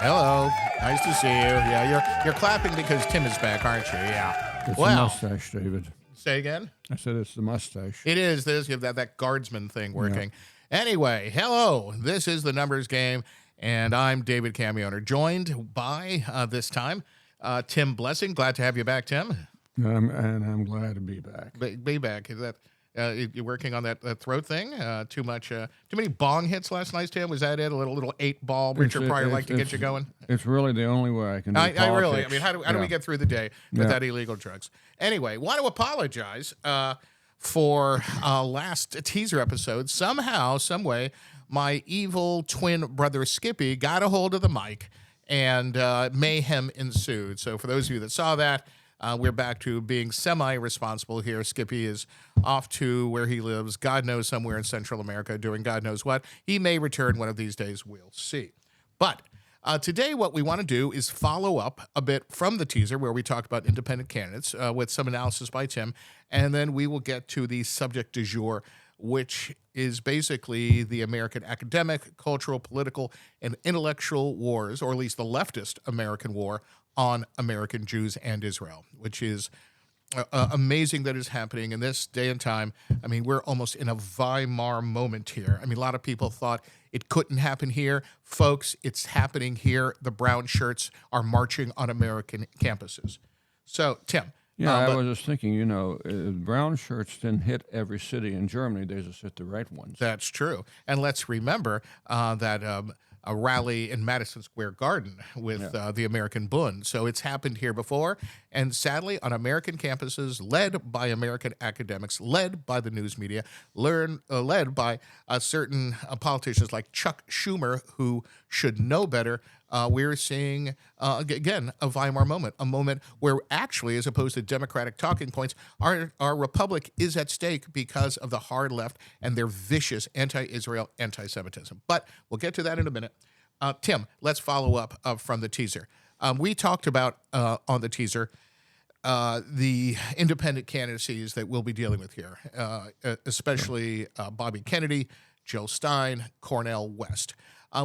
Hello. Nice to see you. Yeah, you're clapping because Tim is back, aren't you? Yeah. It's the Well, mustache, David. say again? I said it's the mustache. It is. This you have that guardsman thing working. Anyway, hello. This is the Numbers Game, and I'm David Camioner, joined by this time Tim Blessing. Glad to have you back, Tim. And I'm glad to be back. Be back. Is that you working on that throat thing? Too many bong hits last night, Tim? Was that it? A little 8-ball Richard Pryor like to get you going? It's really the only way I can do I really, politics. how do we get through the day without illegal drugs? Anyway, want to apologize for last teaser episode. Somehow, some way, my evil twin brother Skippy got a hold of the mic, and mayhem ensued. So for those of you that saw that, we're back to being semi-responsible here. Skippy is off to where he lives, God knows, somewhere in Central America, doing God knows what. He may return one of these days. We'll see. But today, what we want to do is follow up a bit from the teaser where we talked about independent candidates with some analysis by Tim, and then we will get to the subject du jour, which is basically the American academic, cultural, political, and intellectual wars, or at least the leftist American war on American Jews and Israel, which is amazing that is happening in this day and time. I mean, we're almost in a Weimar moment here. I mean, a lot of people thought it couldn't happen here. Folks, it's happening here. The brown shirts are marching on American campuses. So, Tim. Yeah, I was just thinking, brown shirts didn't hit every city in Germany. They just hit the right ones. That's true. And let's remember that a rally in Madison Square Garden with the American Bund. So it's happened here before. And sadly, on American campuses, led by American academics, led by the news media, led by certain politicians like Chuck Schumer, who should know better, we're seeing, again, a Weimar moment, a moment where actually, as opposed to Democratic talking points, our republic is at stake because of the hard left and their vicious anti-Israel, anti-Semitism. But we'll get to that in a minute. Tim, let's follow up from the teaser. We talked about, on the teaser, the independent candidacies that we'll be dealing with here, especially Bobby Kennedy, Jill Stein, Cornel West.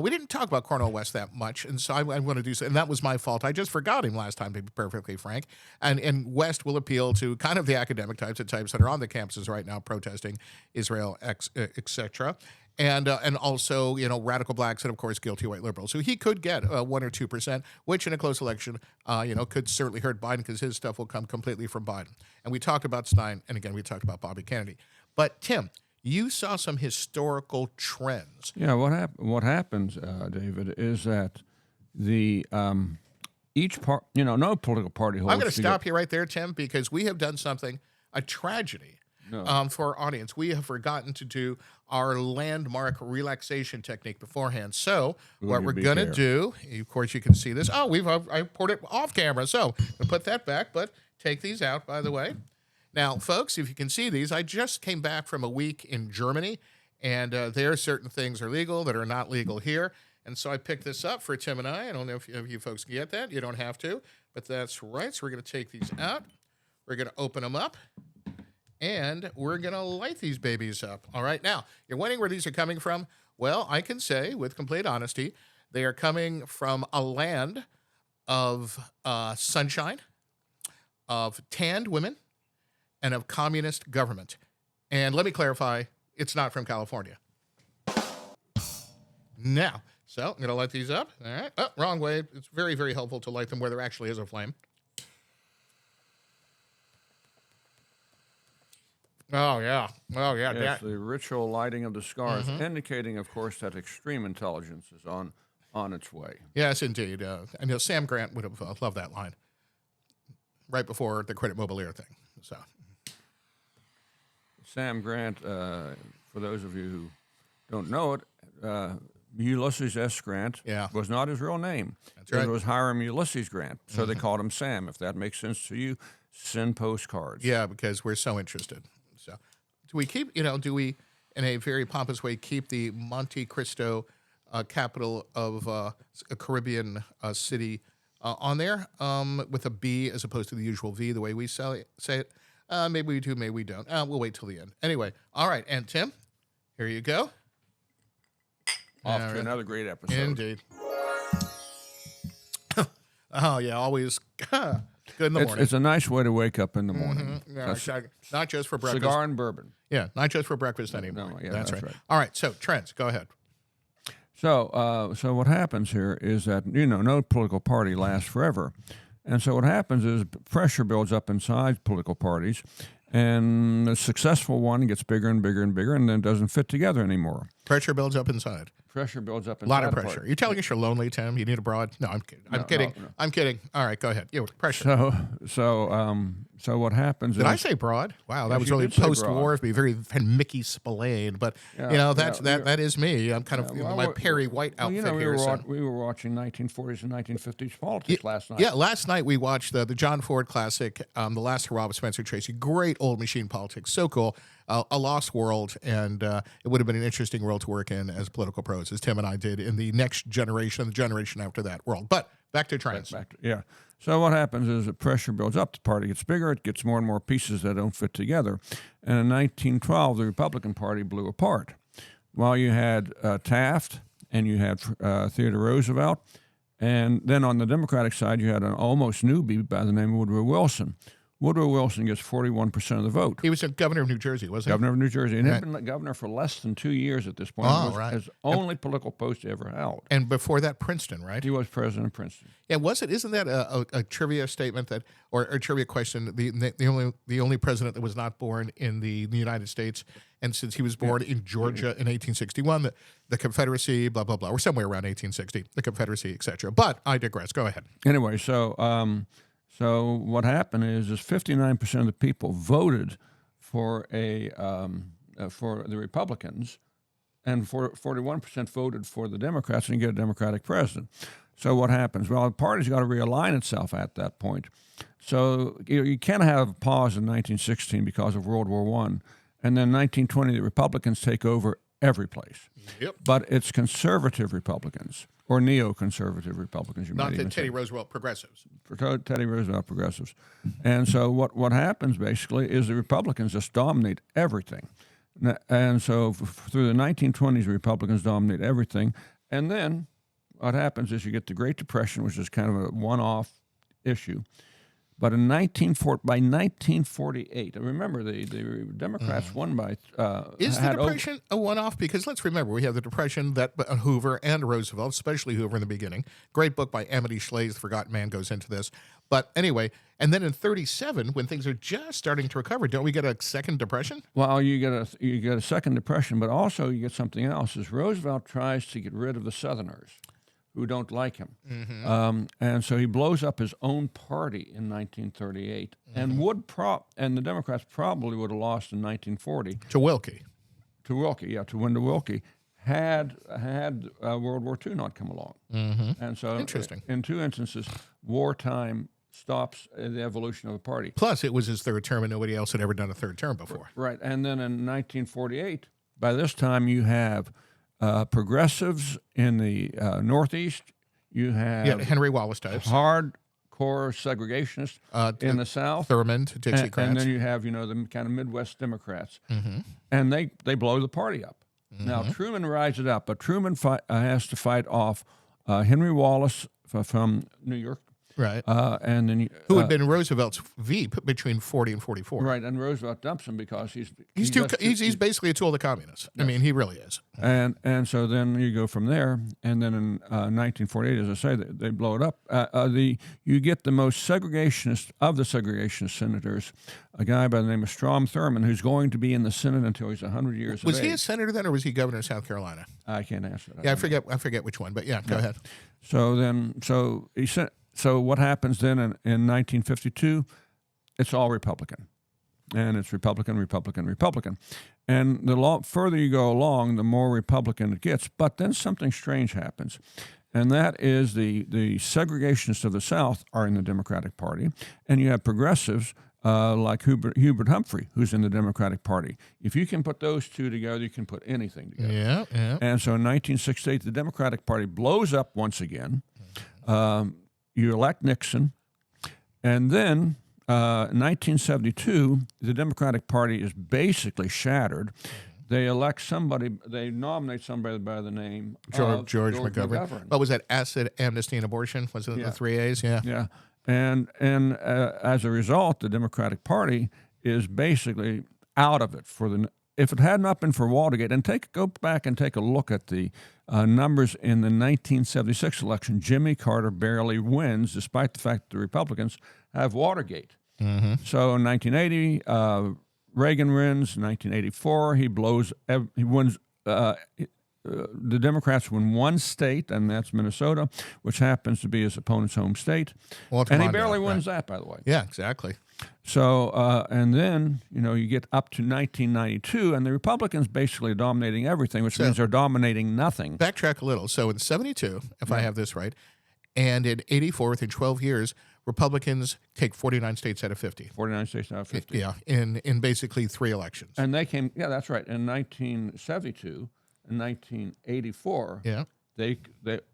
We didn't talk about Cornel West that much, and so I'm going to do so. And that was my fault. I just forgot him last time, to be perfectly frank. And West will appeal to kind of the academic types, the types that are on the campuses right now protesting Israel, etc. And also, radical blacks and, of course, guilty white liberals. So he could get 1 or 2%, which in a close election, could certainly hurt Biden because his stuff will come completely from Biden. And we talked about Stein, and again, we talked about Bobby Kennedy. But, Tim, you saw some historical trends. Yeah, what happens, David, is that the each part, no political party holds. I'm going to stop you right there, Tim, because we have done something, a tragedy for our audience. We have forgotten to do our landmark relaxation technique beforehand. So what we're going to do, of course, you can see this. Oh, I poured it off camera, so I'll put that back, but take these out, by the way. Now, folks, if you can see these, I just came back from a week in Germany, and there certain things are legal that are not legal here. And so I picked this up for Tim and I. I don't know if you folks can get that. You don't have to, but that's right. So we're going to take these out. We're going to open them up, and we're going to light these babies up. All right. Now, you're wondering where these are coming from? Well, I can say with complete honesty, they are coming from a land of sunshine, of tanned women, and of communist government. And let me clarify, it's not from California. Now, so I'm going to light these up. All right. Oh, wrong way. It's very, very helpful to light them where there actually is a flame. Oh, yeah. Oh, yeah. Yes, the ritual lighting of the scars, indicating, of course, that extreme intelligence is on its way. Yes, indeed. I know Sam Grant would have loved that line right before the Credit Mobilier thing. So, Sam Grant, for those of you who don't know it, Ulysses S. Grant was not his real name. That's right. It was Hiram Ulysses Grant, so they called him Sam. If that makes sense to you, send postcards. Yeah, because we're so interested. So, do we keep, do we, in a very pompous way, keep the Monte Cristo capital of a Caribbean city on there with a B as opposed to the usual V, the way we say it. Maybe we do, maybe we don't. We'll wait till the end. Anyway, all right. And Tim, here you go. Off to another great episode. Indeed. Oh, yeah, always good in the morning. It's a nice way to wake up in the morning. Yeah, not just for breakfast. Cigar and bourbon. Yeah, not just for breakfast anymore. No, yeah, that's right. All right, so trends, go ahead. So what happens here is that, no political party lasts forever. And so what happens is pressure builds up inside political parties, and the successful one gets bigger and bigger and bigger and then doesn't fit together anymore. Pressure builds up inside. Pressure builds up inside. A lot of pressure. You're telling us you're lonely, Tim? You need a broad? No, I'm kidding. I'm kidding. No. I'm kidding. All right, go ahead. Yeah, pressure. So what happens Did I say broad? Wow, that was really post-war. Be very Mickey Spillane, but that is me. I'm kind of my Perry White outfit here. We were watching 1940s and 1950s politics last night. Yeah, last night we watched the John Ford classic, The Last Hurrah with Spencer Tracy. Great old machine politics, so cool. A lost world, and it would have been an interesting world to work in as political pros, as Tim and I did in the next generation, the generation after that world. But back to trends. So what happens is that pressure builds up. The party gets bigger. It gets more and more pieces that don't fit together. And in 1912, the Republican Party blew apart. While you had Taft and you had Theodore Roosevelt, and then on the Democratic side, you had an almost newbie by the name of Woodrow Wilson. Woodrow Wilson gets 41% of the vote. He was a governor of New Jersey, wasn't he? Governor of New Jersey. And he'd been governor for less than 2 years at this point. His only political post he ever held. And before that, Princeton, right? He was president of Princeton. Yeah, isn't that a trivia statement that, or a trivia question? The only president that was not born in the United States, and since he was born in Georgia in 1861, the Confederacy, blah blah blah, or somewhere around 1860, the Confederacy, etc. But I digress. Go ahead. Anyway, So what happened is 59% of the people voted for for the Republicans, and 41% voted for the Democrats, and you get a Democratic president. So what happens? Well, the party's got to realign itself at that point. So you can't have a pause in 1916 because of World War I, and then 1920 the Republicans take over every place. Yep. But it's conservative Republicans. Or neoconservative Republicans, not the Teddy Roosevelt progressives. For Teddy Roosevelt progressives. And so what happens basically is the Republicans just dominate everything. And so through the 1920s, the Republicans dominate everything. And then what happens is you get the Great Depression, which is kind of a one-off issue. But by 1948, remember the Democrats won by. Is the Depression a one-off? Because let's remember, we have the Depression that Hoover and Roosevelt, especially Hoover in the beginning. Great book by Amity Shlaes, The Forgotten Man, goes into this. But anyway, and then in 1937, when things are just starting to recover, don't we get a second Depression? Well, you get a second Depression, but also you get something else. Is Roosevelt tries to get rid of the Southerners who don't like him. And so he blows up his own party in 1938, and the Democrats probably would have lost in 1940 to Wilkie. To Wendell Wilkie, had World War II not come along. And so, interesting. In two instances, wartime stops the evolution of the party. Plus, it was his third term, and nobody else had ever done a third term before. Right, and then in 1948, by this time you have progressives in the Northeast. You have Henry Wallace types, hardcore segregationists in the South, Thurmond, Dixiecrats, and then you have the kind of Midwest Democrats, and they blow the party up. Now Truman rides it up, but Truman has to fight off Henry Wallace from New York. Right. And then who had been Roosevelt's VP between 40 and 44. Right, and Roosevelt dumps him because he's basically a tool of the communists. Yes. I mean, he really is. And so then you go from there, and then in 1948, as I say, they blow it up. You get the most segregationist of the segregationist senators, a guy by the name of Strom Thurmond, who's going to be in the Senate until he's 100 years of age. Was he a senator then, or was he governor of South Carolina? I can't answer that. Yeah, I forget which one, but go ahead. So what happens then in 1952? It's all Republican, and it's Republican, Republican, Republican, and the further you go along, the more Republican it gets. But then something strange happens, and that is the segregationists of the South are in the Democratic Party, and you have progressives like Hubert Humphrey, who's in the Democratic Party. If you can put those two together, you can put anything together. Yeah, yeah. And so in 1968, the Democratic Party blows up once again. You elect Nixon. And then in 1972, the Democratic Party is basically shattered. They elect somebody, they nominate somebody by the name of George McGovern. What was that? Acid, amnesty, and abortion? Was it the 3 A's? Yeah. Yeah. And as a result, the Democratic Party is basically out of it for the. If it had not been for Watergate, and go back and take a look at the numbers in the 1976 election, Jimmy Carter barely wins, despite the fact that the Republicans have Watergate. So in 1980, Reagan wins. In 1984, he wins. The Democrats win one state, and that's Minnesota, which happens to be his opponent's home state. And he barely wins that, by the way. Yeah, exactly. So, and then, you get up to 1992, and the Republicans basically are dominating everything, which means they're dominating nothing. Backtrack a little. So in 72, if I have this right, and in 84, within 12 years, Republicans take 49 states out of 50. 49 states out of 50. Yeah, in basically 3 elections. And they came, that's right, in 1972 and 1984, they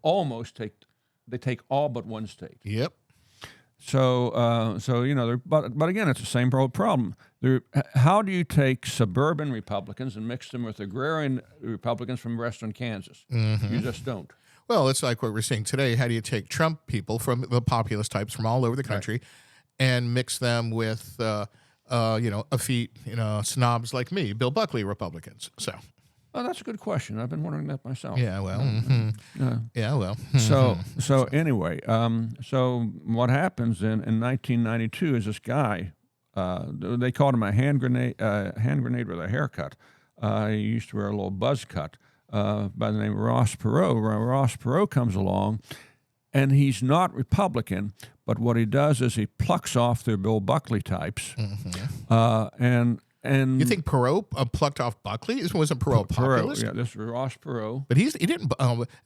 almost take all but one state. Yep. So but again, it's the same problem. How do you take suburban Republicans and mix them with agrarian Republicans from western Kansas? You just don't. Well, it's like what we're seeing today. How do you take Trump people from the populist types from all over the country and mix them with, effete, snobs like me, Bill Buckley Republicans? So. Oh, that's a good question. I've been wondering that myself. Yeah, well. Yeah, well. So anyway, so what happens in 1992 is this guy, they called him a hand grenade with a haircut. He used to wear a little buzz cut by the name of Ross Perot. Ross Perot comes along, and he's not Republican, but what he does is he plucks off their Bill Buckley types, and you think Perot plucked off Buckley? Wasn't Perot populist? Yeah, this is Ross Perot. But he didn't.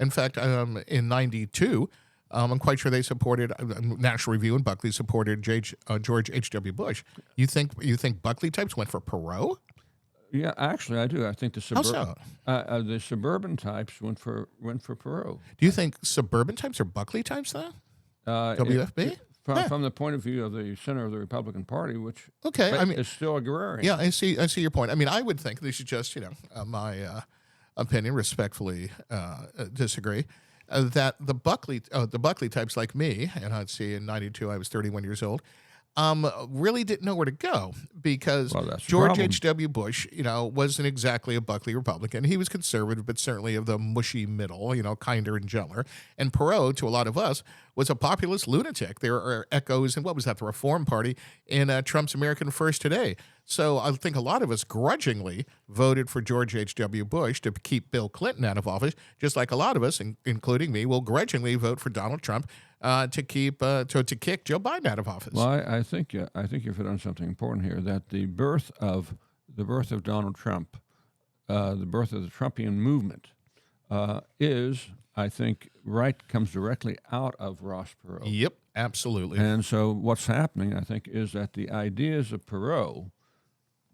In fact, in '92, I'm quite sure they supported National Review, and Buckley supported George H.W. Bush. You think Buckley types went for Perot? Yeah, actually, I do. I think the suburban types went for Perot. Do you think suburban types are Buckley types, though? WFB? From the point of view of the center of the Republican Party, which is still agrarian. Yeah, I see your point. I mean, I would think this is just my opinion. Respectfully disagree that the Buckley types like me, and I'd see in '92 I was 31 years old. Really didn't know where to go because George H.W. Bush, wasn't exactly a Buckley Republican. He was conservative, but certainly of the mushy middle, kinder and gentler. And Perot, to a lot of us, was a populist lunatic. There are echoes in, what was that, the Reform Party in Trump's American First Today. So I think a lot of us grudgingly voted for George H.W. Bush to keep Bill Clinton out of office, just like a lot of us, including me, will grudgingly vote for Donald Trump to kick Joe Biden out of office. Well, I think you've hit on something important here. That the birth of Donald Trump, the birth of the Trumpian movement, comes directly out of Ross Perot. Yep, absolutely. And so what's happening, I think, is that the ideas of Perot,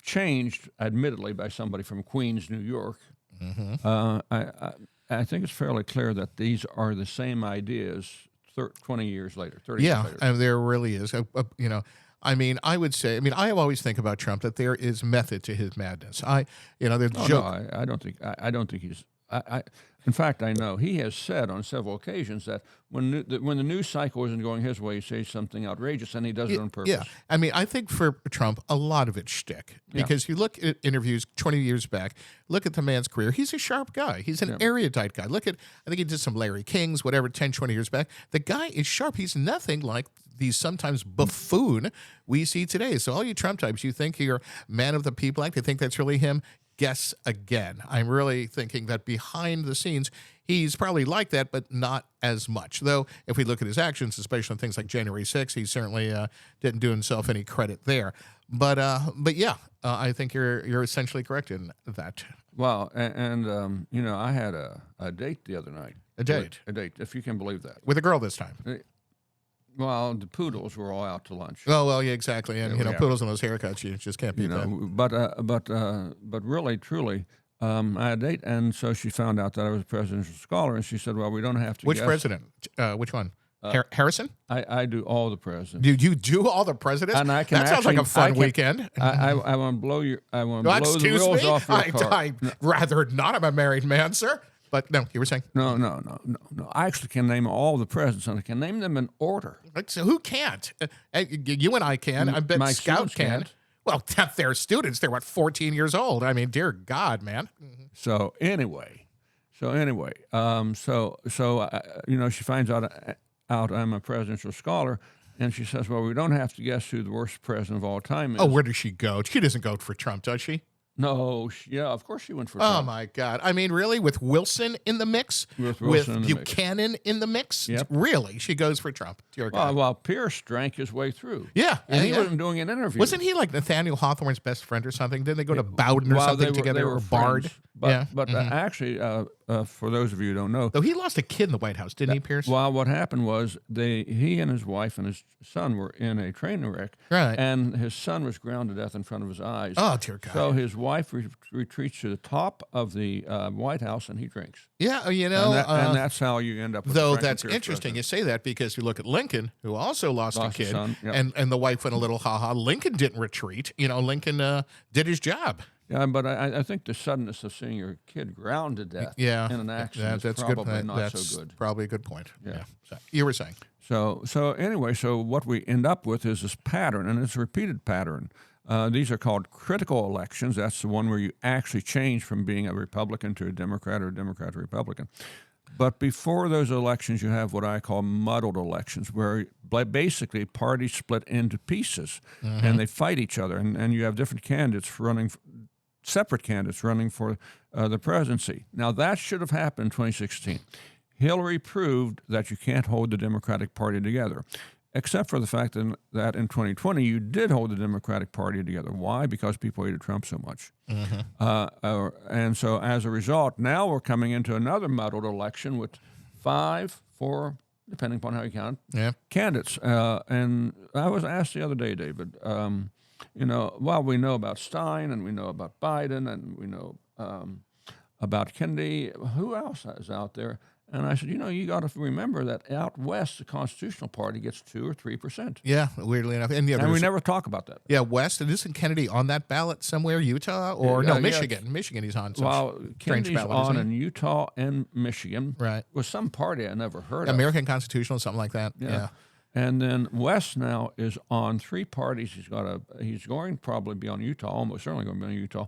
changed, admittedly, by somebody from Queens, New York. I think it's fairly clear that these are the same ideas 20 years later, 30 years later. Yeah, there really is. I mean, I would say, I always think about Trump that there is method to his madness. There's joke. I don't think he's. In fact, I know he has said on several occasions that when the news cycle isn't going his way, he says something outrageous, and he does it on purpose. Yeah, I think for Trump, a lot of it's shtick. Because you look at interviews 20 years back, look at the man's career. He's a sharp guy. He's an erudite guy. I think he did some Larry Kings, whatever, 10, 20 years back. The guy is sharp. He's nothing like the sometimes buffoon we see today. So all you Trump types, you think you're man of the people act, they think that's really him. Guess again. I'm really thinking that behind the scenes, he's probably like that, but not as much. Though, if we look at his actions, especially on things like January 6th, he certainly didn't do himself any credit there. But yeah, I think you're essentially correct in that. Well, and I had a date the other night. A date, if you can believe that. With a girl this time. Well, the poodles were all out to lunch. Oh well, yeah, exactly. And Yeah. poodles and those haircuts, you just can't beat that. But really, truly, I had a date, and so she found out that I was a presidential scholar, and she said, "Well, we don't have to." Which guess. president? Which one? Harrison? I do all the presidents. Do you do all the presidents? And I can that sounds like a actually- fun I can- weekend. I want to blow your. I want to Well, blow the excuse wheels me. off your car. I'd rather not. I'm a married man, sir. But no, you were saying. No. I actually can name all the presidents, and I can name them in order. So who can't? You and I can. I bet my Scout students can. can't. Well, they're students. They're 14 years old. I mean, dear God, man. So anyway, she finds out I'm a presidential scholar, and she says, "Well, we don't have to guess who the worst president of all time is." Oh, where does she go? She doesn't go for Trump, does she? No, yeah, of course she went for Oh Trump. my God! I mean, really, with Wilson in the mix, With Wilson in the mix. Buchanan in the mix, Yep. really, she goes for Trump. Dear God. Well, Pierce drank his way through. Yeah, And he yeah. wasn't doing an interview. Wasn't he like Nathaniel Hawthorne's best friend or something? Didn't they go to Bowden or Well, something they together, were or Bard? friends. But, Yeah. but actually, for those of you who don't know, Though he lost a kid in the White House, didn't he, Pierce? well, what happened was he and his wife and his son were in a train wreck, Right. and his son was ground to death in front of his eyes. Oh, dear God. So his wife retreats to the top of the White House, and he drinks. Yeah, And that's how you end up with though the Franklin that's Pierce interesting president. you say that, because you look at Lincoln, who also lost a Lost a kid, son, yep. and the wife went a little ha-ha. Lincoln didn't retreat. Lincoln did his job. Yeah, but I think the suddenness of seeing your kid ground to death Yeah, in an accident that's is good. probably not That's so good. probably a good point. Yeah. So, you were saying. So anyway, what we end up with is this pattern, and it's a repeated pattern. These are called critical elections. That's the one where you actually change from being a Republican to a Democrat or a Democrat to Republican. But before those elections, you have what I call muddled elections, where basically parties split into pieces and they fight each other, and you have different candidates running, separate candidates running for the presidency. Now, that should have happened in 2016. Hillary proved that you can't hold the Democratic Party together, except for the fact that in 2020 you did hold the Democratic Party together. Why? Because people hated Trump so much. And so as a result, now we're coming into another muddled election with 4, depending upon how you count, candidates. And I was asked the other day, David, while we know about Stein and we know about Biden and we know about Kennedy, who else is out there? And I said, you got to remember that out west, the Constitutional Party gets 2 or 3%. Yeah, weirdly enough. And, And we never talk about that. Yeah, West. And isn't Kennedy on that ballot somewhere? Utah? Or Yeah, no, yeah. Michigan. Michigan he's on some Well, strange Kennedy's ballot. on isn't in Utah and Michigan. Right. With some party I never heard he? of. American Constitutional, something like that. Yeah. And then West now is on 3 parties. He's going to probably be on Utah, almost certainly going to be on Utah.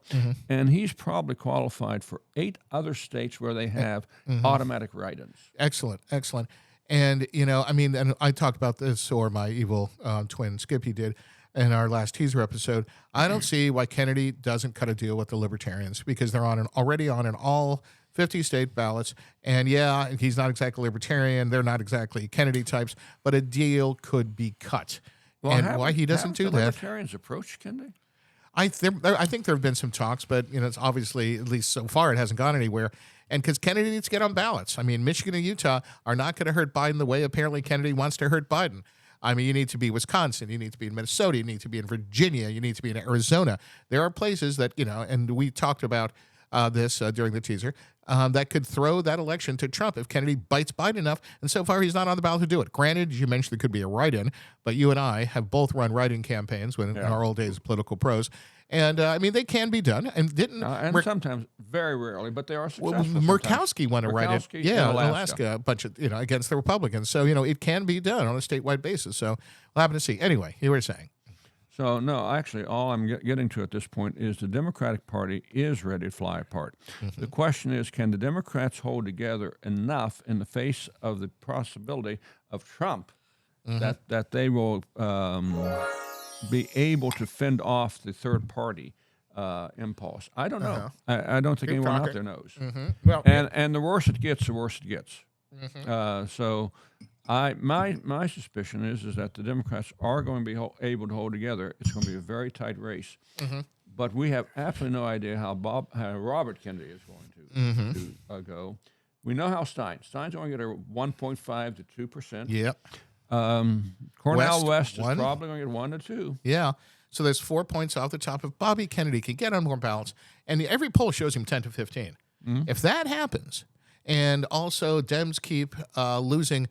And he's probably qualified for 8 other states where they have automatic write-ins. Excellent, excellent. And, and I talked about this, or my evil twin Skippy did, in our last teaser episode. I don't see why Kennedy doesn't cut a deal with the Libertarians, because they're already on an all 50 state ballots. And yeah, he's not exactly libertarian. They're not exactly Kennedy types, but a deal could be cut. And why he doesn't do the that? Libertarians approach Kennedy? I think there have been some talks, but it's obviously, at least so far, it hasn't gone anywhere. And because Kennedy needs to get on ballots. I mean, Michigan and Utah are not going to hurt Biden the way apparently Kennedy wants to hurt Biden. I mean, you need to be Wisconsin, you need to be in Minnesota, you need to be in Virginia, you need to be in Arizona. There are places that, and we talked about this during the teaser, that could throw that election to Trump if Kennedy bites Biden enough. And so far, he's not on the ballot to do it. Granted, you mentioned there could be a write-in, but you and I have both run write-in campaigns in our old days as political pros. And, they can be done. And sometimes, very rarely, but they are successful. Murkowski won a write-in. Murkowski Yeah, in in Alaska, a bunch of, against the Republicans. So, it can be done on a statewide basis. So we'll have to see. Anyway, you were saying. So, no, actually, all I'm getting to at this point is the Democratic Party is ready to fly apart. The question is, can the Democrats hold together enough in the face of the possibility of Trump that they will be able to fend off the third party impulse? I don't know. I don't think anyone out there knows. Well, And the worse it gets, the worse it gets. So my suspicion is that the Democrats are going to be able to hold together. It's going to be a very tight race. But we have absolutely no idea how Robert Kennedy is going to go. We know how Stein's only got a 1.5 to 2%. Yep. Cornel West one. is probably going to get 1 to 2. Yeah. So there's 4 points off the top. If Bobby Kennedy can get on more ballots, and every poll shows him 10 to 15. If that happens, and also Dems keep losing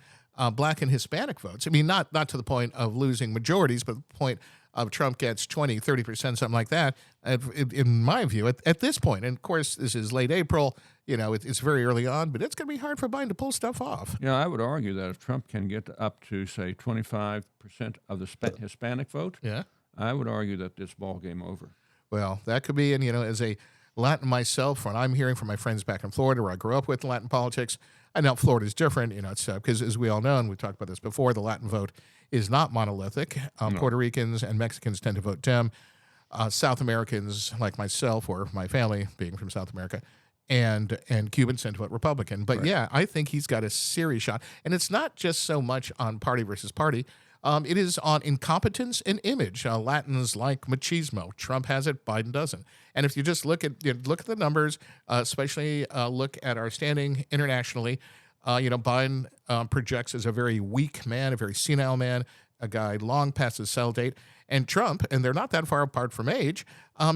black and Hispanic votes, I mean, not to the point of losing majorities, but the point of Trump gets 20, 30%, something like that, in my view, at this point. And, of course, this is late April. It's very early on, but it's going to be hard for Biden to pull stuff off. Yeah, I would argue that if Trump can get up to, say, 25% of the Hispanic vote, Yeah. I would argue that this ball game over. Well, that could be, and as a Latin myself, when I'm hearing from my friends back in Florida, where I grew up with Latin politics, I know Florida's different, it's because as we all know, and we've talked about this before, the Latin vote is not monolithic. Puerto Ricans and Mexicans tend to vote Dem. South Americans, like myself or my family, being from South America, and Cubans tend to vote Republican. But yeah, I think he's got a serious shot, and it's not just so much on party versus party. It is on incompetence and image. Latins like machismo. Trump has it, Biden doesn't. And if you just look at the numbers, especially look at our standing internationally, Biden projects as a very weak man, a very senile man, a guy long past his sell date. And Trump, and they're not that far apart from age,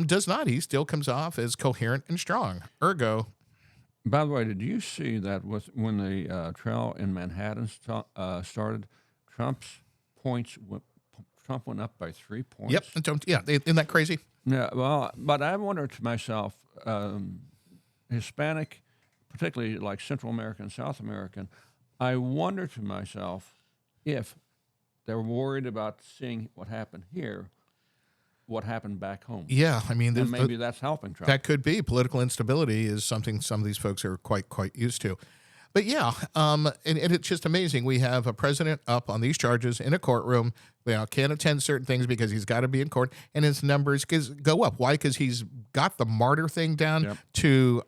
does not. He still comes off as coherent and strong. Ergo. By the way, did you see that when the trial in Manhattan started, Trump went up by 3 points? Yep. Isn't that crazy? Yeah, well, but I wonder to myself, Hispanic, particularly like Central American, South American, I wonder to myself if they're worried about seeing what happened here, what happened back home. Yeah, I mean, and maybe that's helping Trump. That could be. Political instability is something some of these folks are quite used to. But yeah, and it's just amazing. We have a president up on these charges in a courtroom. Can't attend certain things because he's got to be in court, and his numbers go up. Why? Because he's got the martyr thing down to,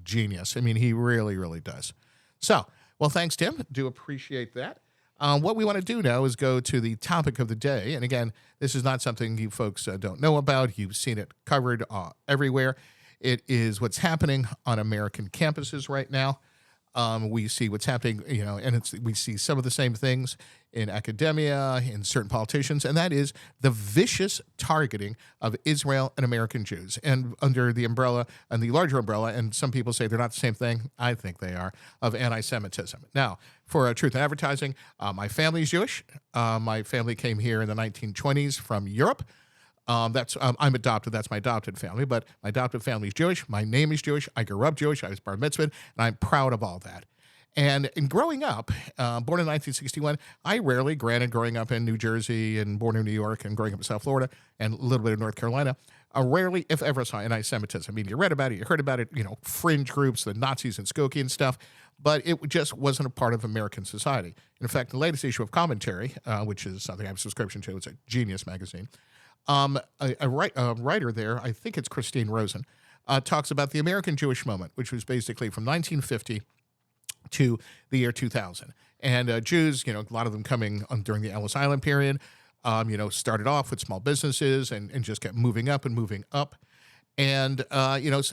genius. He really, really does. So, well, thanks, Tim. Do appreciate that. What we want to do now is go to the topic of the day. And again, this is not something you folks don't know about. You've seen it covered everywhere. It is what's happening on American campuses right now. We see what's happening, and we see some of the same things in academia, in certain politicians, and that is the vicious targeting of Israel and American Jews. And under the umbrella, and the larger umbrella, and some people say they're not the same thing, I think they are, of anti-Semitism. Now, for Truth in Advertising, my family's Jewish. My family came here in the 1920s from Europe. I'm adopted. That's my adopted family. But my adopted family is Jewish. My name is Jewish. I grew up Jewish. I was bar mitzvahed, and I'm proud of all that. And in growing up, born in 1961, I rarely, granted growing up in New Jersey and born in New York and growing up in South Florida and a little bit of North Carolina, rarely, if ever, saw anti-Semitism. You read about it, you heard about it, fringe groups, the Nazis and Skokie and stuff, but it just wasn't a part of American society. In fact, the latest issue of Commentary, which is something I have a subscription to, it's a genius magazine, a writer there, I think it's Christine Rosen, talks about the American Jewish movement, which was basically from 1950 to the year 2000. And Jews, a lot of them coming during the Ellis Island period, started off with small businesses and just kept moving up and moving up. And,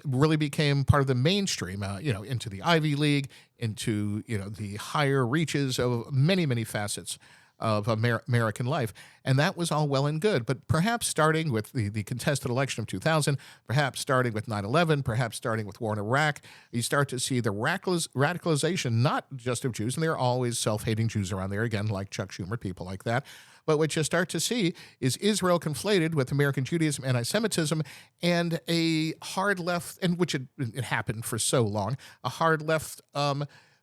really became part of the mainstream, into the Ivy League, into, the higher reaches of many, many facets of American life. And that was all well and good. But perhaps starting with the contested election of 2000, perhaps starting with 9/11, perhaps starting with war in Iraq, you start to see the radicalization, not just of Jews, and there are always self-hating Jews around there, again, like Chuck Schumer, people like that. But what you start to see is Israel conflated with American Judaism, anti-Semitism, and a hard left, and which it happened for so long, a hard left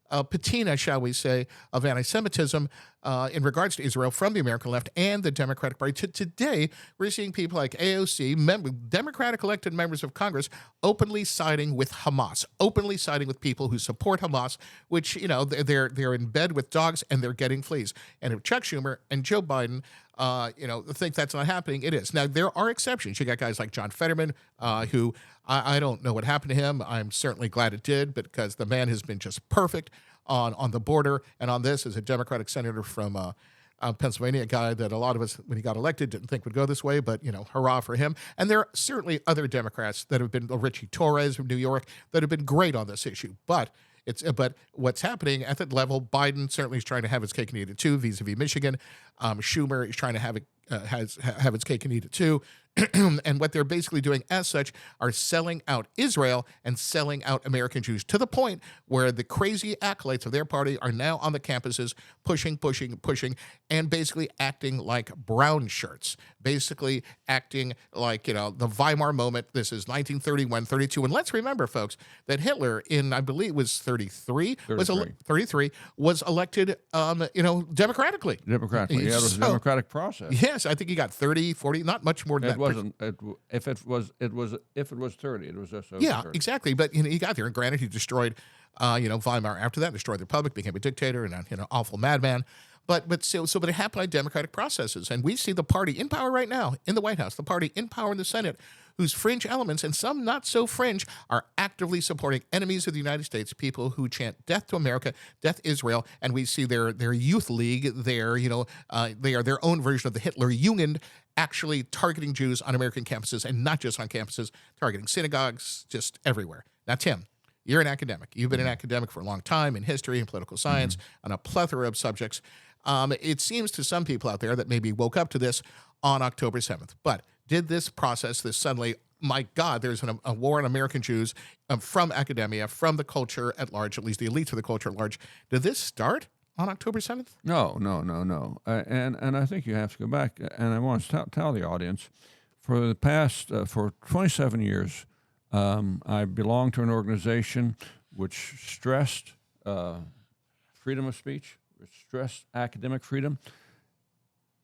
patina, shall we say, of anti-Semitism in regards to Israel from the American left and the Democratic Party. Today, we're seeing people like AOC, Democratic elected members of Congress, openly siding with Hamas, openly siding with people who support Hamas, which, they're in bed with dogs and they're getting fleas. And if Chuck Schumer and Joe Biden think that's not happening, it is. Now, there are exceptions. You got guys like John Fetterman, who I don't know what happened to him. I'm certainly glad it did, because the man has been just perfect on the border and on this as a Democratic senator from Pennsylvania, a guy that a lot of us, when he got elected, didn't think would go this way, but, hurrah for him. And there are certainly other Democrats that have been, Richie Torres from New York, that have been great on this issue. But But what's happening at that level, Biden certainly is trying to have his cake and eat it too, vis-a-vis Michigan. Schumer is trying to have its cake and eat it too. And what they're basically doing as such are selling out Israel and selling out American Jews to the point where the crazy acolytes of their party are now on the campuses pushing, and basically acting like brown shirts, basically acting like, the Weimar moment. This is 1931, 32. And let's remember, folks, that Hitler in, I believe it was 33, was elected, democratically. Democratically. Yeah, it was a democratic process. Yes, I think he got 30, 40, not much more than that. If it was 30, it was just over Yeah, 30. exactly. But he got there, and granted, he destroyed, Weimar after that, destroyed the republic, became a dictator and an awful madman. But it happened by democratic processes, and we see the party in power right now in the White House, the party in power in the Senate, whose fringe elements and some not so fringe are actively supporting enemies of the United States, people who chant "Death to America, Death Israel," and we see their youth league, they are their own version of the Hitler Jugend, actually targeting Jews on American campuses, and not just on campuses, targeting synagogues, just everywhere. Now, Tim, you're an academic. You've been an academic for a long time in history and political science on a plethora of subjects. It seems to some people out there that maybe woke up to this on October 7th. But did this suddenly, my God, there's a war on American Jews from academia, from the culture at large, at least the elites of the culture at large. Did this start on October 7th? No. And I think you have to go back, and I want to tell the audience, for the past, for 27 years, I belonged to an organization which stressed freedom of speech, which stressed academic freedom,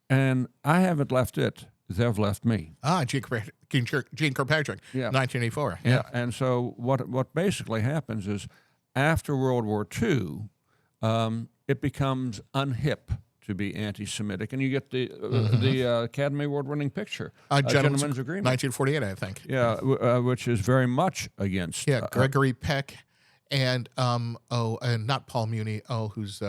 and I haven't left it. They've left me. Gene Kirkpatrick, Yeah. 1984. Yeah, and so what basically happens is after World War II, it becomes unhip to be anti-Semitic, and you get the Academy Award-winning picture, Gentleman's Agreement, 1948, I think. Yeah, which is very much against. Yeah, Gregory Peck, and not Paul Muni. Who's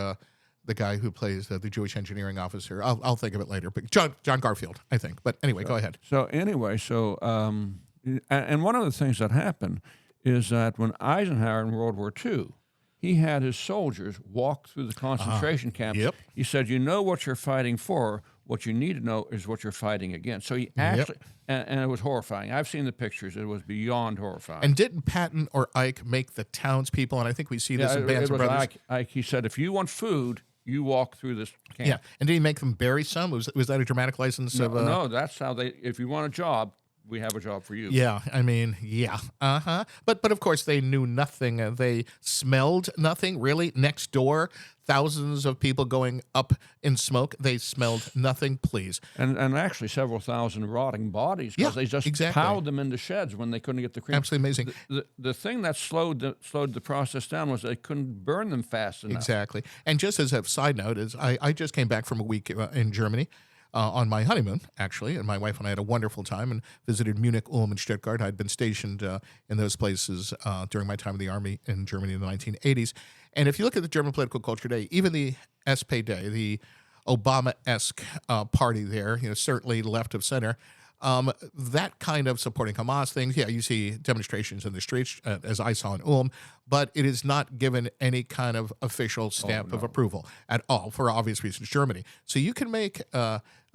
the guy who plays the Jewish engineering officer? I'll think of it later. But John Garfield, I think. But anyway, go ahead. So anyway, and one of the things that happened is that when Eisenhower in World War II, he had his soldiers walk through the concentration camps. Yep. He said, "You know what you're fighting for. What you need to know is what you're fighting against." So he actually, and it was horrifying. I've seen the pictures. It was beyond horrifying. And didn't Patton or Ike make the townspeople? And I think we see this in Bands of Brothers. Ike, he said, "If you want food, you walk through this camp." Yeah, and did he make them bury some? Was that a dramatic license? No, that's how they. If you want a job, we have a job for you. Yeah, I mean, yeah, But of course, they knew nothing. They smelled nothing really. Next door, thousands of people going up in smoke. They smelled nothing. Please, and actually several thousand rotting bodies because they just piled them into sheds when they couldn't get the cream. Absolutely amazing. The thing that slowed the process down was they couldn't burn them fast enough. Exactly. And just as a side note, is I just came back from a week in Germany. On my honeymoon, actually, and my wife and I had a wonderful time and visited Munich, Ulm, and Stuttgart. I'd been stationed in those places during my time in the Army in Germany in the 1980s. And if you look at the German political culture today, even the SPD, the Obama-esque party there, certainly left of center, that kind of supporting Hamas things, you see demonstrations in the streets, as I saw in Ulm, but it is not given any kind of official stamp of approval at all, for obvious reasons, Germany. So you can make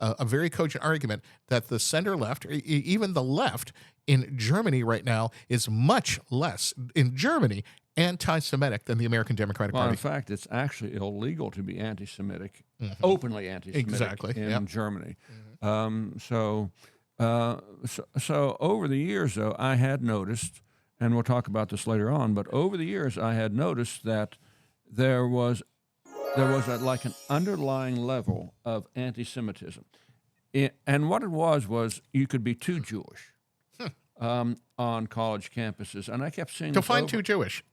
a very cogent argument that the center left, or even the left in Germany right now, is much less, in Germany, anti-Semitic than the American Democratic Party. In fact, it's actually illegal to be anti-Semitic, openly anti-Semitic in Germany. So over the years, though, I had noticed, and we'll talk about this later on, but over the years, I had noticed that there was like an underlying level of anti-Semitism. And what it was you could be too Jewish on college campuses. And I kept seeing Define too Jewish.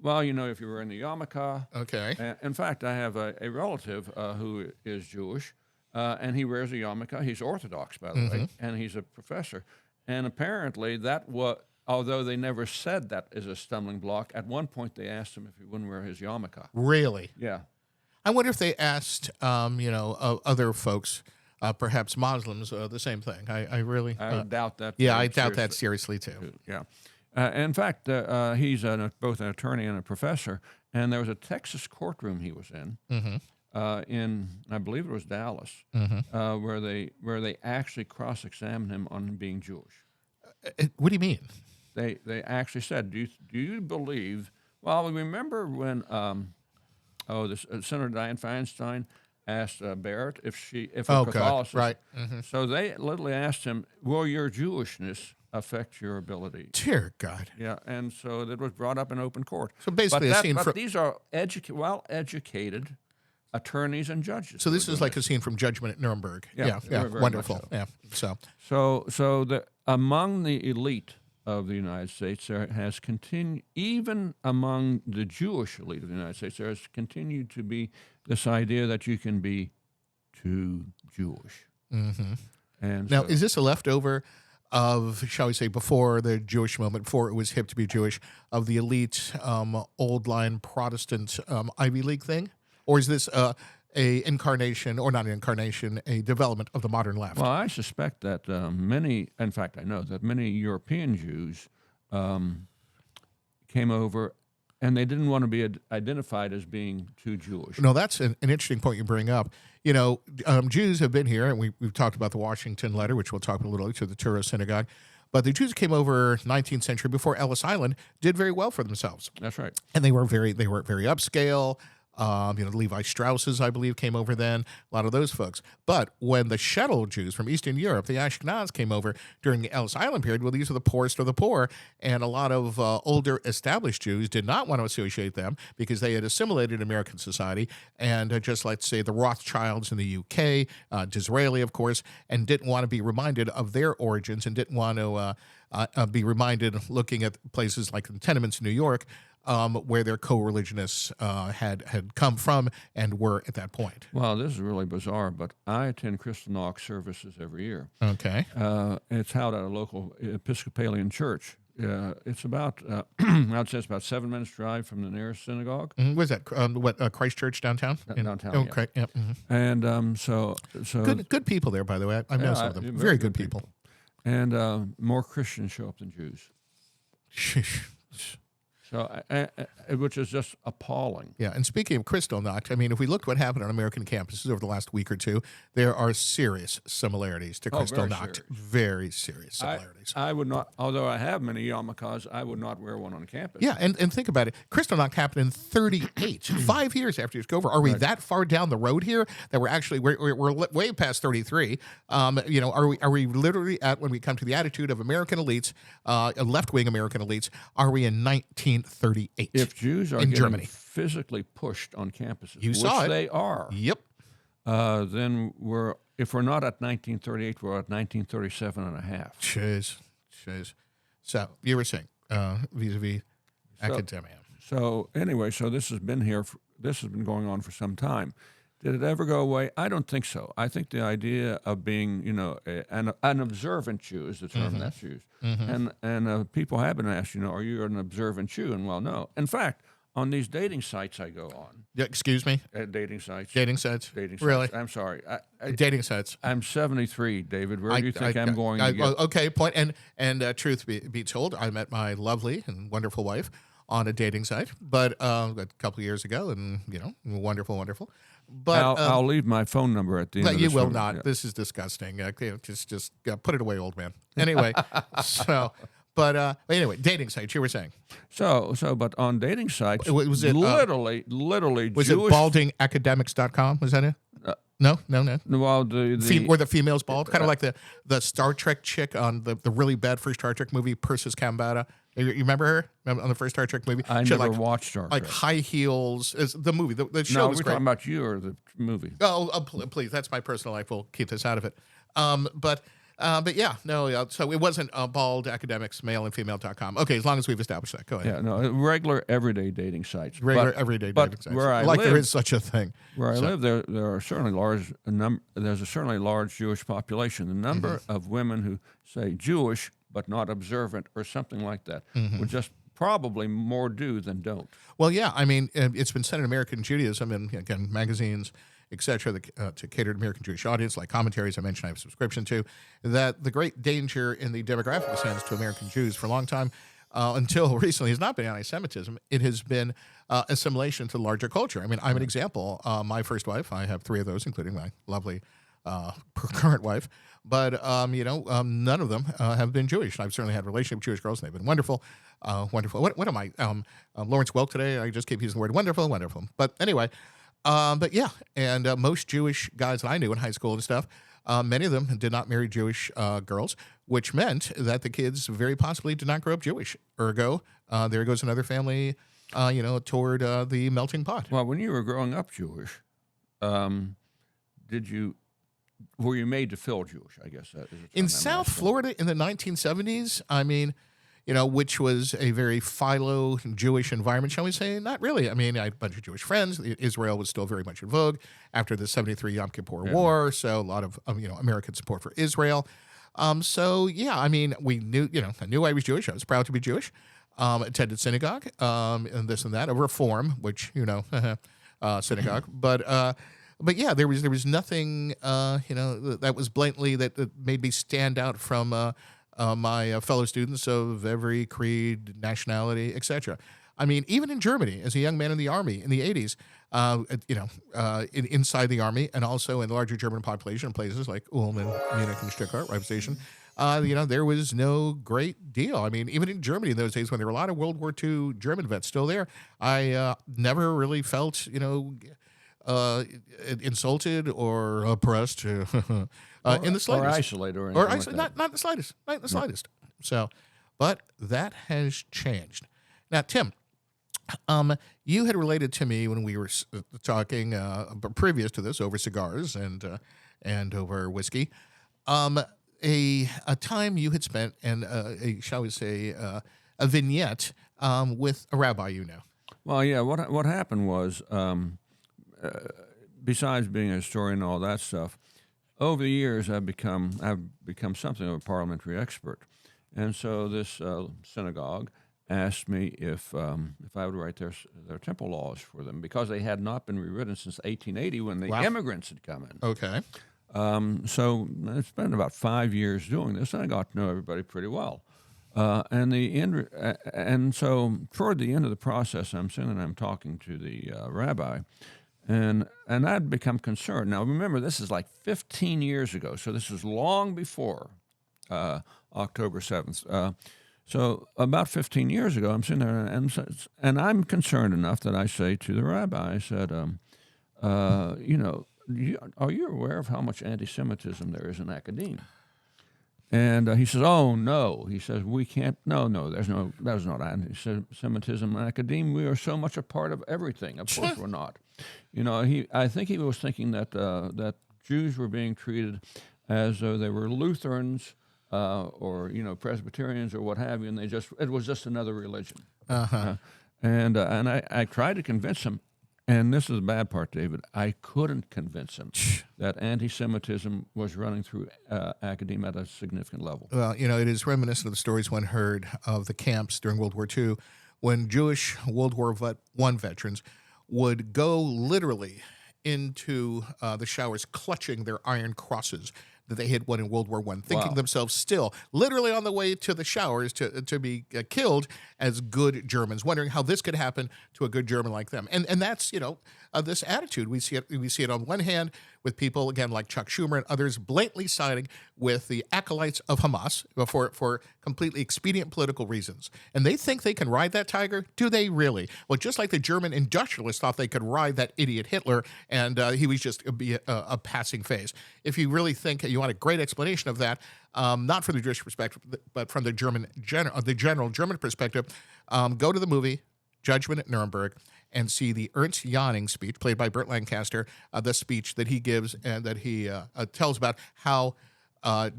Well, if you were in the yarmulke. Okay. In fact, I have a relative who is Jewish. And he wears a yarmulke. He's Orthodox, by the way, and he's a professor. And apparently although they never said that is a stumbling block, at one point they asked him if he wouldn't wear his yarmulke. Really? Yeah. I wonder if they asked, other folks, perhaps Muslims, the same thing. I really... I doubt that. Yeah, I doubt that seriously, too. Yeah. In fact, he's both an attorney and a professor. And there was a Texas courtroom he was in, I believe it was Dallas, where they actually cross-examined him on being Jewish. What do you mean? They actually said, "Do you believe?" Well, remember when Senator Dianne Feinstein asked Barrett if Oh, God, Catholicism, right. So they literally asked him, "Will your Jewishness affect your ability?" Dear God. Yeah, and so that was brought up in open court. So basically a scene but from... these are well-educated attorneys and judges. So this is like a scene from Judgment at Nuremberg. Yeah, Yeah, very wonderful. much Yeah, so... So among the elite of the United States, there has continued, even among the Jewish elite of the United States, there has continued to be this idea that you can be too Jewish. And Now, so- is this a leftover of, shall we say, before the Jewish moment, before it was hip to be Jewish, of the elite, old line Protestant Ivy League thing? Or is this a incarnation, or not an incarnation, a development of the modern left? Well, I suspect that in fact, I know that many European Jews came over and they didn't want to be identified as being too Jewish. No, that's an interesting point you bring up. You know, Jews have been here, and we've talked about the Washington letter, which we'll talk about a little later, to the Touro Synagogue. But the Jews who came over 19th century before Ellis Island did very well for themselves. That's right. And they were very upscale. Levi Strauss's, I believe, came over then, a lot of those folks. But when the shtetl Jews from Eastern Europe, the Ashkenaz, came over during the Ellis Island period, well, these are the poorest of the poor, and a lot of older established Jews did not want to associate them because they had assimilated American society, and just let's say the Rothschilds in the UK, Disraeli, of course, and didn't want to be reminded of their origins, and didn't want to be reminded, looking at places like the tenements in New York, where their co-religionists had come from and were at that point. Well, this is really bizarre, but I attend Kristallnacht services every year. Okay. It's held at a local Episcopalian church. It's about, I'd say it's about 7 minutes drive from the nearest synagogue. What is that? Christ Church downtown? Downtown, Oh, yeah. correct. Yep. And so Good people there, by the way. I know some of them. Very good people. And more Christians show up than Jews. So, which is just appalling. Yeah, and speaking of Kristallnacht, I mean, if we looked what happened on American campuses over the last week or two, there are serious similarities to Kristallnacht. Very serious similarities. I would not, although I have many yarmulkes, I would not wear one on campus. Yeah, and think about it. Kristallnacht happened in 1938, 5 years after it was over. Are we that far down the road here that we're way past 1933? Are we literally at, when we come to the attitude of American elites, left-wing American elites, are we in 1938? If Jews are in getting Germany physically pushed on campuses, You saw it. they are, Yep. then if we're not at 1938, we're at 1937 and a half. Jeez. So you were saying vis-a-vis academia. So anyway, so this has been going on for some time. Did it ever go away? I don't think so. I think the idea of being, an observant Jew is the term that's used, and people have been asked, are you an observant Jew? And well, no. In fact, on these dating sites I go on, Yeah, excuse me. dating sites, Dating sites. Really? I'm sorry. Dating sites. I'm 73, David. Where do you think I'm going to get? Okay, point. And truth be told, I met my lovely and wonderful wife on a dating site, but a couple of years ago, and wonderful. But I'll leave my phone number at the end. But of you this will one. not. Yeah. This is disgusting. Just put it away, old man. Anyway, but anyway, dating sites. You were saying. But on dating sites, Was it, literally was Jewish? it baldingacademics.com? Was that it? No. Well, Were the females bald? Kind of like the Star Trek chick on the really bad first Star Trek movie, Persis Kambata. You remember her on the first Star Trek movie? I She had, never watched Star Trek. like high heels. The movie, the show No, was we're great. talking about you or the movie. Please, that's my personal life. We'll keep this out of it. But yeah, no. So it wasn't bald academics, male and female.com. Okay, as long as we've established that. Go ahead. Yeah, no, regular everyday dating sites. Regular everyday dating sites. Where I like live, there is such a thing. Where I live, there are certainly there's a certainly large Jewish population. The number of women who say Jewish but not observant or something like that would just probably more do than don't. Well, yeah. I mean, it's been said in American Judaism and, again, magazines, etc., to cater to American Jewish audience, like commentaries I mentioned I have a subscription to, that the great danger in the demographic sense to American Jews for a long time until recently has not been anti-Semitism. It has been assimilation to larger culture. I mean, I'm an example. My first wife, I have three of those, including my lovely current wife. But none of them have been Jewish. I've certainly had relationship with Jewish girls, and they've been wonderful, wonderful. What am I? Lawrence Welk today. I just keep using the word wonderful, wonderful. But anyway, but yeah, and most Jewish guys that I knew in high school and stuff, many of them did not marry Jewish girls, which meant that the kids very possibly did not grow up Jewish. Ergo, there goes another family, toward the melting pot. Well, when you were growing up Jewish, were you made to feel Jewish? I guess that is In South Florida in the 1970s, I mean, which was a very philo Jewish environment, shall we say? Not really. I mean, I had a bunch of Jewish friends. Israel was still very much in vogue after the 73 Yom Kippur War, so a lot of, American support for Israel. So, yeah, I mean, we knew, I knew I was Jewish. I was proud to be Jewish. Attended synagogue, and this and that, a reform, which, synagogue. But yeah, there was nothing, that was blatantly that made me stand out from my fellow students of every creed, nationality, etc. I mean, even in Germany, as a young man in the army in the 80s, inside the army and also in the larger German population in places like Ulm and Munich and Stuttgart, where I was stationed, there was no great deal. I mean, even in Germany in those days when there were a lot of World War II German vets still there, I never really felt, insulted or oppressed in the slightest. Or isolated. Or not the slightest. Not the slightest. So, but that has changed. Now, Tim, you had related to me when we were talking previous to this over cigars and over whiskey, a time you had spent and shall we say a vignette with a rabbi you know. Well, yeah. What happened was, besides being a historian and all that stuff, over the years I've become something of a parliamentary expert, and so this synagogue asked me if I would write their temple laws for them because they had not been rewritten since 1880 when the immigrants had come in. Okay. So I spent about 5 years doing this, and I got to know everybody pretty well. And so toward the end of the process, I'm sitting and I'm talking to the rabbi, and I'd become concerned. Now remember, this is like 15 years ago, so this is long before October 7th. So about 15 years ago, I'm sitting there, and I'm concerned enough that I say to the rabbi, I said, are you aware of how much anti-Semitism there is in academia? And he says, "Oh no," he says, "we can't. No, there's not anti-Semitism in academia. We are so much a part of everything. Of course we're not." I think he was thinking that Jews were being treated as though they were Lutherans or Presbyterians or what have you, and it was just another religion. And I tried to convince him. And this is the bad part, David. I couldn't convince him that anti-Semitism was running through academia at a significant level. Well, it is reminiscent of the stories one heard of the camps during World War II when Jewish World War I veterans would go literally into the showers clutching their iron crosses that they had won in World War I, thinking themselves still literally on the way to the showers to be killed as good Germans, wondering how this could happen to a good German like them. And that's, this attitude. We see it on one hand with people, again, like Chuck Schumer and others, blatantly siding with the acolytes of Hamas for completely expedient political reasons. And they think they can ride that tiger? Do they really? Well, just like the German industrialists thought they could ride that idiot Hitler, and he was just a passing phase. If you really think you want a great explanation of that, not from the Jewish perspective, but from the general German perspective, go to the movie Judgment at Nuremberg and see the Ernst Jannings speech, played by Burt Lancaster, the speech that he gives and that he tells about how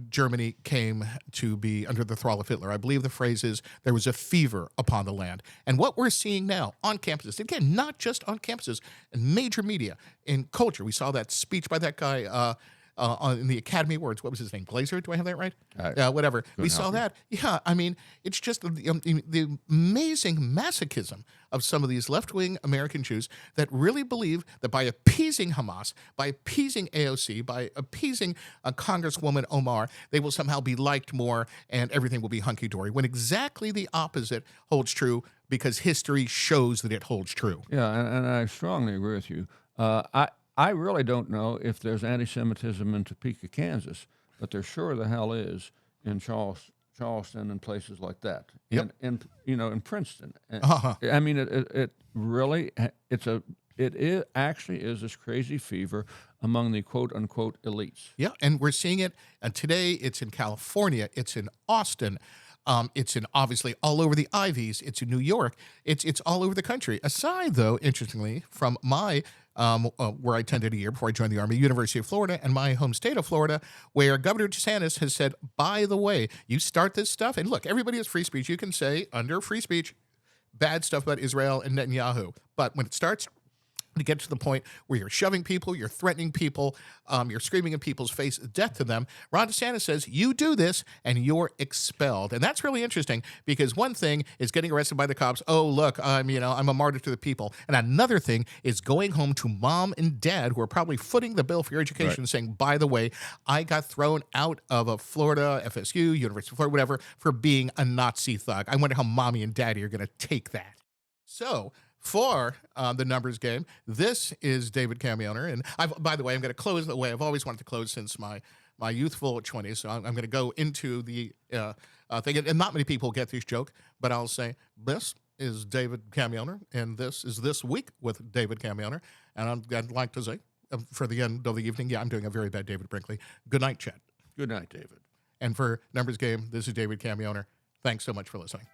Germany came to be under the thrall of Hitler. I believe the phrase is, there was a fever upon the land. And what we're seeing now on campuses, again, not just on campuses, in major media, in culture. We saw that speech by that guy, in the Academy Awards. What was his name? Glazer? Do I have that right? I Whatever. We couldn't saw help you. that. Yeah, I mean, it's just the amazing masochism of some of these left-wing American Jews that really believe that by appeasing Hamas, by appeasing AOC, by appeasing Congresswoman Omar, they will somehow be liked more and everything will be hunky-dory, when exactly the opposite holds true, because history shows that it holds true. Yeah, and I strongly agree with you. I really don't know if there's anti-Semitism in Topeka, Kansas, but there sure the hell is in Charleston and places like that. Yep. And in Princeton. And, Uh-huh. I mean, it really it actually is this crazy fever among the quote unquote elites. Yeah, and we're seeing it. And today, it's in California, it's in Austin, it's in obviously all over the Ivies, it's in New York, it's all over the country. Aside, though, interestingly, from my where I attended a year before I joined the Army, University of Florida, and my home state of Florida, where Governor DeSantis has said, by the way, you start this stuff, and look, everybody has free speech. You can say under free speech bad stuff about Israel and Netanyahu, but when it starts to get to the point where you're shoving people, you're threatening people, you're screaming in people's face death to them, Ron DeSantis says, you do this and you're expelled. And that's really interesting, because one thing is getting arrested by the cops. Oh, look, I'm a martyr to the people. And another thing is going home to mom and dad, who are probably footing the bill for your education, saying, by the way, I got thrown out of a Florida, FSU, University of Florida, whatever, for being a Nazi thug. I wonder how mommy and daddy are going to take that. So, for the numbers game, this is David Camioner, and by the way, I'm going to close the way I've always wanted to close since my youthful 20s. So I'm going to go into the thing, and not many people get this joke, but I'll say this is David Camioner, and this is This Week with David Camioner, and I'd like to say for the end of the evening, yeah, I'm doing a very bad David Brinkley. Good night, Chet. Good night, David. And for numbers game, this is David Camioner. Thanks so much for listening.